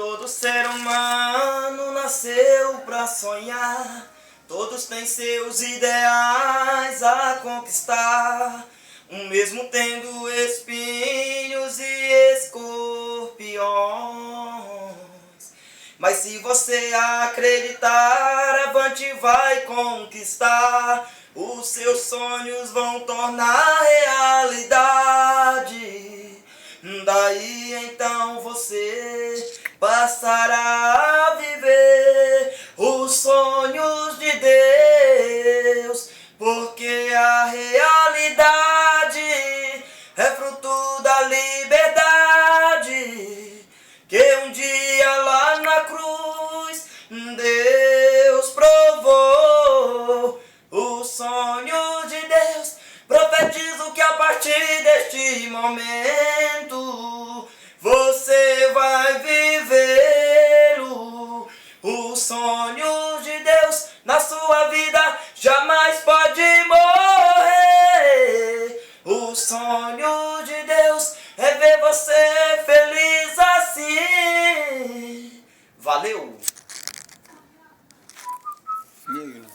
Todo ser humano nasceu pra sonhar. Todos têm seus ideais a conquistar, mesmo tendo espinhos e escorpiões. Mas se você acreditar, avante vai conquistar. Os seus sonhos vão tornar realidade. Daí então você passará a viver os sonhos de Deus, porque a realidade é fruto da liberdade que um dia lá na cruz Deus provou. O sonho de Deus, profetizo que a partir deste momento você vai vivê-lo. O sonho de Deus na sua vida jamais pode morrer. O sonho de Deus é ver você feliz assim. Valeu! E aí, né?